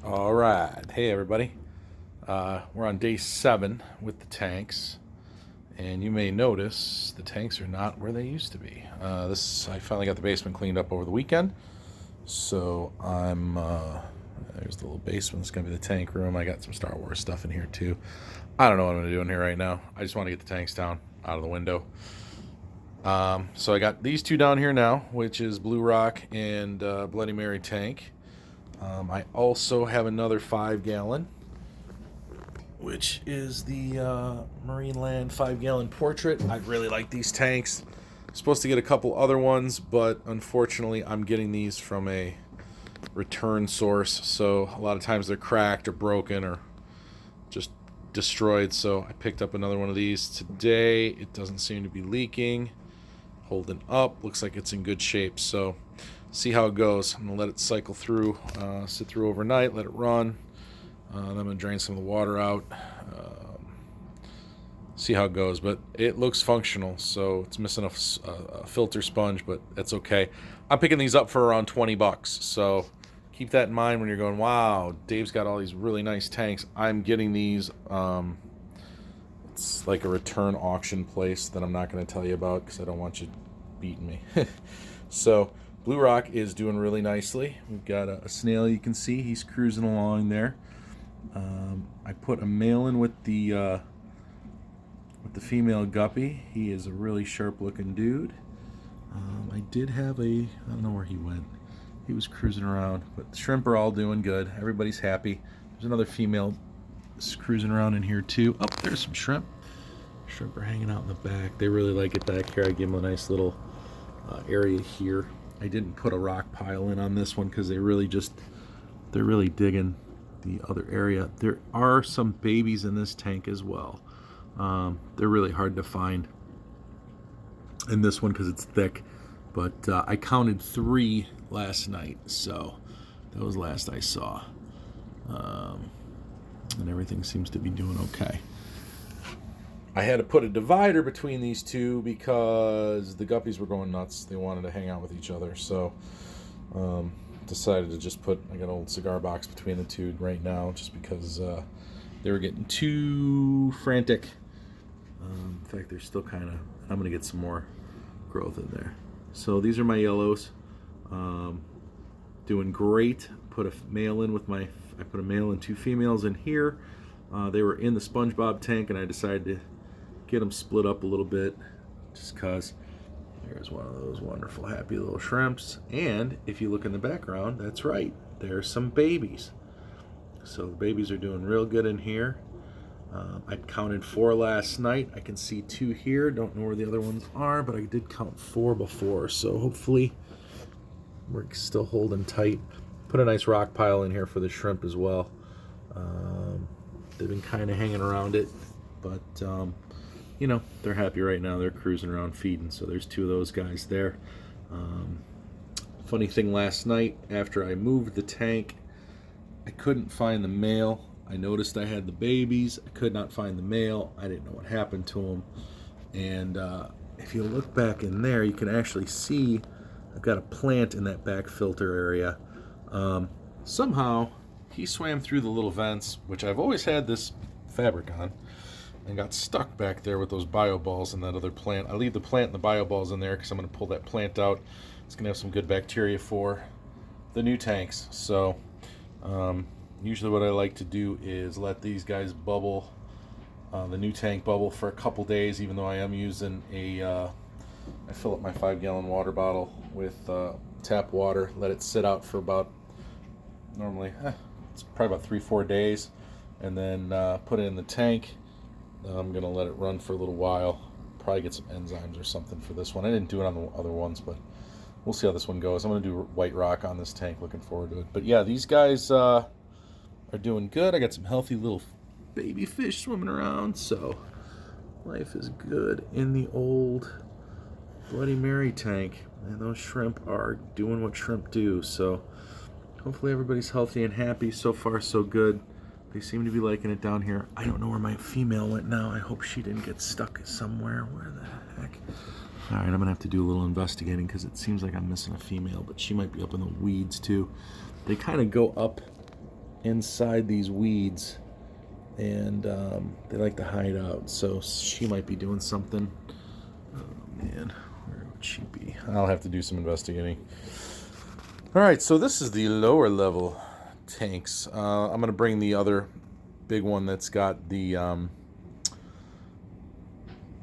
All right. Hey, everybody. We're on day 7 with the tanks. And you may notice the tanks are not where they used to be. I finally got the basement cleaned up over the weekend. So there's the little basement. It's going to be the tank room. I got some Star Wars stuff in here, too. I don't know what I'm going to do in here right now. I just want to get the tanks down out of the window. So I got these two down here now, which is BluRock and Bloody Mary tank. I also have another 5-gallon, which is the Marineland 5-gallon portrait. I really like these tanks. I'm supposed to get a couple other ones, but unfortunately I'm getting these from a return source, so a lot of times they're cracked or broken or just destroyed. So I picked up another one of these today. It doesn't seem to be leaking, holding up, looks like it's in good shape. So see how it goes. I'm gonna let it cycle through, sit through overnight, let it run. Then I'm gonna drain some of the water out, see how it goes. But it looks functional, so it's missing a filter sponge, but that's okay. I'm picking these up for around $20, so keep that in mind when you're going, wow, Dave's got all these really nice tanks. I'm getting these. It's like a return auction place that I'm not going to tell you about because I don't want you beating me. So BluRock is doing really nicely. We've got a snail you can see. He's cruising along there. I put a male in with the female guppy. He is a really sharp looking dude. I did have I don't know where he went. He was cruising around, but the shrimp are all doing good. Everybody's happy. There's another female cruising around in here too. Oh, there's some shrimp. Shrimp are hanging out in the back. They really like it back here. I give them a nice little area here. I didn't put a rock pile in on this one because they're really digging the other area. There are some babies in this tank as well. They're really hard to find in this one because it's thick, but I counted 3 last night, so that was last I saw. And everything seems to be doing okay. I had to put a divider between these two because the guppies were going nuts. They wanted to hang out with each other, so decided to just I got an old cigar box between the two right now just because they were getting too frantic. In fact, they're still kind of, I'm going to get some more growth in there. So these are my yellows. Doing great. Put a male in I put a male and 2 females in here. They were in the SpongeBob tank, and I decided to get them split up a little bit just because there's one of those wonderful happy little shrimps. And if you look in the background, that's right, there's some babies. So the babies are doing real good in here. I counted 4 last night. I can see 2 here. Don't know where the other ones are, but I did count 4 before. So hopefully we're still holding tight. Put a nice rock pile in here for the shrimp as well. They've been kind of hanging around it, but they're happy right now. They're cruising around feeding. So there's 2 of those guys there. Funny thing, last night after I moved the tank, I couldn't find the male. I noticed I had the babies. I could not find the male. I didn't know what happened to him. And if you look back in there, you can actually see I've got a plant in that back filter area. Somehow he swam through the little vents, which I've always had this fabric on, and got stuck back there with those bio balls in that other plant. I leave the plant and the bio balls in there because I'm going to pull that plant out. It's going to have some good bacteria for the new tanks. So usually what I like to do is let these guys bubble, the new tank bubble for a couple days, even though I am using I fill up my 5-gallon water bottle with tap water, let it sit out for about, normally, it's probably about 3-4 days, and then put it in the tank. I'm going to let it run for a little while, probably get some enzymes or something for this one. I didn't do it on the other ones, but we'll see how this one goes. I'm going to do white rock on this tank, looking forward to it. But yeah, these guys are doing good. I got some healthy little baby fish swimming around, so life is good in the old Bloody Mary tank. And those shrimp are doing what shrimp do, so hopefully everybody's healthy and happy. So far, so good. They seem to be liking it down here. I don't know where my female went now. I hope she didn't get stuck somewhere. Where the heck? All right, I'm going to have to do a little investigating because it seems like I'm missing a female, but she might be up in the weeds too. They kind of go up inside these weeds, and they like to hide out. So she might be doing something. Oh man, where would she be? I'll have to do some investigating. All right, so this is the lower level tanks. I'm going to bring the other big one that's got the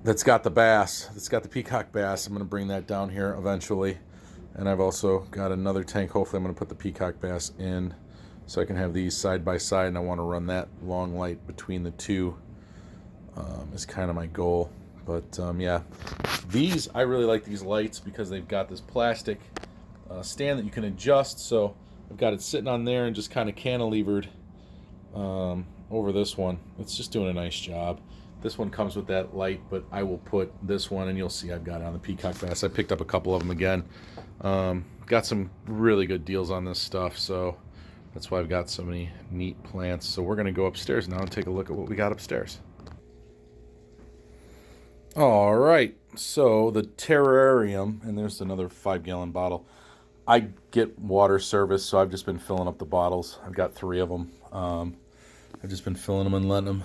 bass, that's got the peacock bass. I'm going to bring that down here eventually. And I've also got another tank. Hopefully I'm going to put the peacock bass in so I can have these side by side, and I want to run that long light between the two is kind of my goal. But yeah, these, I really like these lights because they've got this plastic stand that you can adjust. So I've got it sitting on there and just kind of cantilevered over this one. It's just doing a nice job. This one comes with that light, but I will put this one, and you'll see I've got it on the peacock bass. I picked up a couple of them again. Got some really good deals on this stuff, so that's why I've got so many neat plants. So we're going to go upstairs now and take a look at what we got upstairs. All right, so the terrarium, and there's another 5-gallon bottle. I get water service, so I've just been filling up the bottles. I've got 3 of them. I've just been filling them and letting them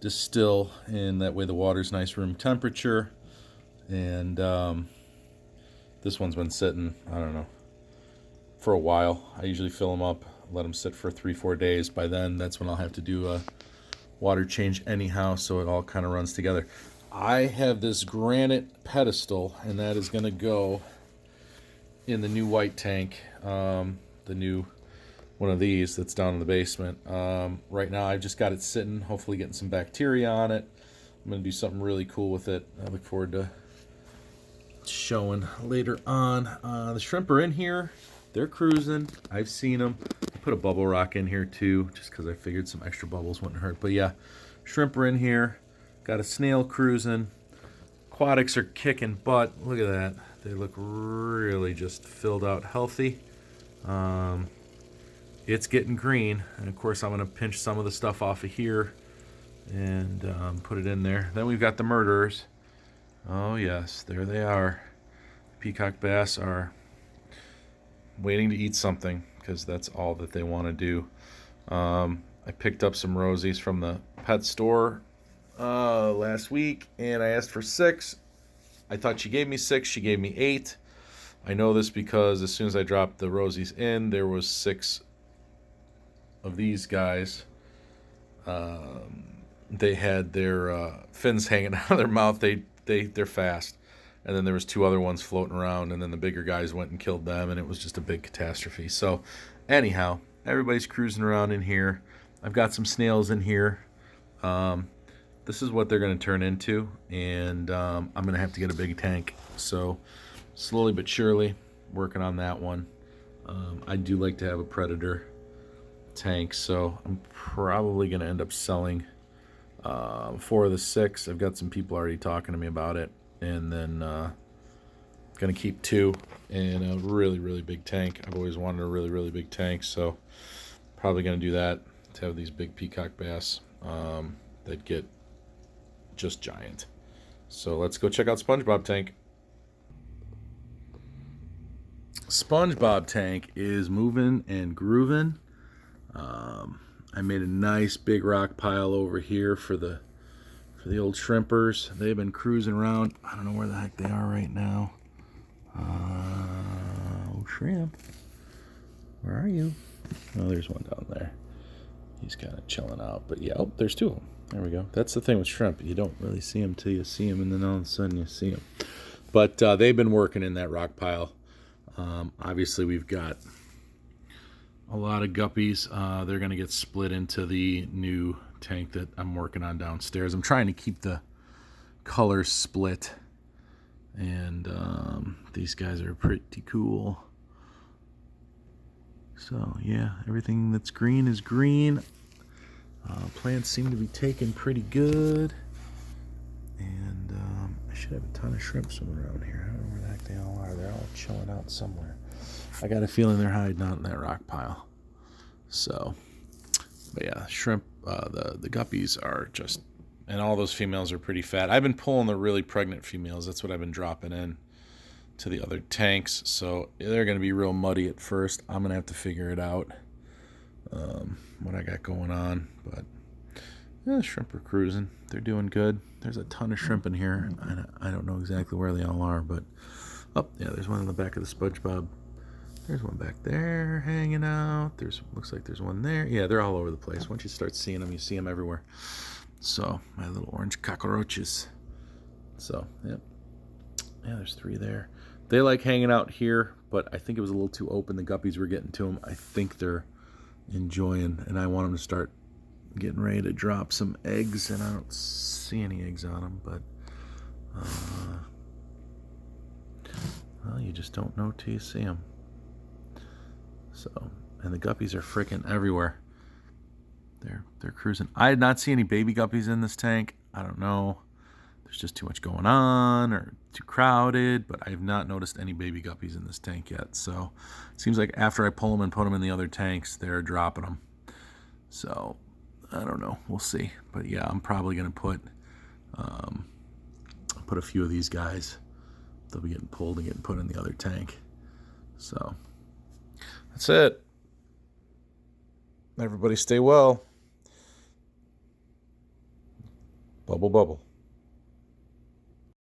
distill, and that way the water's nice room temperature. And this one's been sitting, I don't know, for a while. I usually fill them up, let them sit for 3-4 days. By then, that's when I'll have to do a water change anyhow, so it all kind of runs together. I have this granite pedestal, and that is going to go in the new white tank, the new one of these that's down in the basement. Right now I've just got it sitting, hopefully getting some bacteria on it. I'm going to do something really cool with it. I look forward to showing later on. The shrimp are in here. They're cruising. I've seen them. I put a bubble rock in here too, just because I figured some extra bubbles wouldn't hurt. But yeah, shrimp are in here. Got a snail cruising. Aquatics are kicking butt. Look at that. They look really just filled out healthy. It's getting green, and of course I'm going to pinch some of the stuff off of here and put it in there. Then we've got the murderers. Oh yes, there they are. Peacock bass are waiting to eat something because that's all that they want to do. I picked up some rosies from the pet store last week, and I asked for 6. I thought she gave me 6. She gave me 8. I know this because as soon as I dropped the rosies in, there was 6 of these guys. They had their fins hanging out of their mouth. They're fast. And then there was 2 other ones floating around, and then the bigger guys went and killed them, and it was just a big catastrophe. So anyhow, everybody's cruising around in here. I've got some snails in here. This is what they're going to turn into, and I'm going to have to get a big tank. So slowly but surely working on that one. I do like to have a predator tank, so I'm probably going to end up selling 4 of the 6. I've got some people already talking to me about it, and then going to keep 2 in a really, really big tank. I've always wanted a really, really big tank, so probably going to do that to have these big peacock bass that get just giant. So let's go check out SpongeBob tank. SpongeBob tank is moving and grooving. I made a nice big rock pile over here for the old shrimpers. They've been cruising around. I don't know where the heck they are right now. Oh, shrimp. Where are you? Oh, there's one down there. He's kind of chilling out. But yeah, oh, there's 2 of them. There we go. That's the thing with shrimp. You don't really see them till you see them, and then all of a sudden you see them. But they've been working in that rock pile. Obviously, we've got a lot of guppies. They're going to get split into the new tank that I'm working on downstairs. I'm trying to keep the colors split, and these guys are pretty cool. So yeah, everything that's green is green. Plants seem to be taking pretty good, and I should have a ton of shrimp swimming around here. I don't know where the heck they all are. They're all chilling out somewhere. I got a feeling they're hiding out in that rock pile. So, but yeah, shrimp, the guppies are just, and all those females are pretty fat. I've been pulling the really pregnant females. That's what I've been dropping in to the other tanks. So they're going to be real muddy at first. I'm going to have to figure it out. what I got going on. But yeah, shrimp are cruising. They're doing good. There's a ton of shrimp in here. I don't know exactly where they all are, but oh yeah, there's one in the back of the SpongeBob. There's one back there hanging out. Looks like there's one there. Yeah, they're all over the place. Once you start seeing them, you see them everywhere. So my little orange cockroaches. So yeah, there's 3 there. They like hanging out here, but I think it was a little too open. The guppies were getting to them. I think they're enjoying, and I want them to start getting ready to drop some eggs, and I don't see any eggs on them, but well, you just don't know till you see them. So, and the guppies are freaking everywhere. They're cruising. I did not see any baby guppies in this tank. I don't know. There's just too much going on or too crowded, but I have not noticed any baby guppies in this tank yet. So it seems like after I pull them and put them in the other tanks, they're dropping them. So I don't know. We'll see. But yeah, I'm probably going to put a few of these guys. They'll be getting pulled and getting put in the other tank. So that's it. Everybody stay well. Bubble, bubble.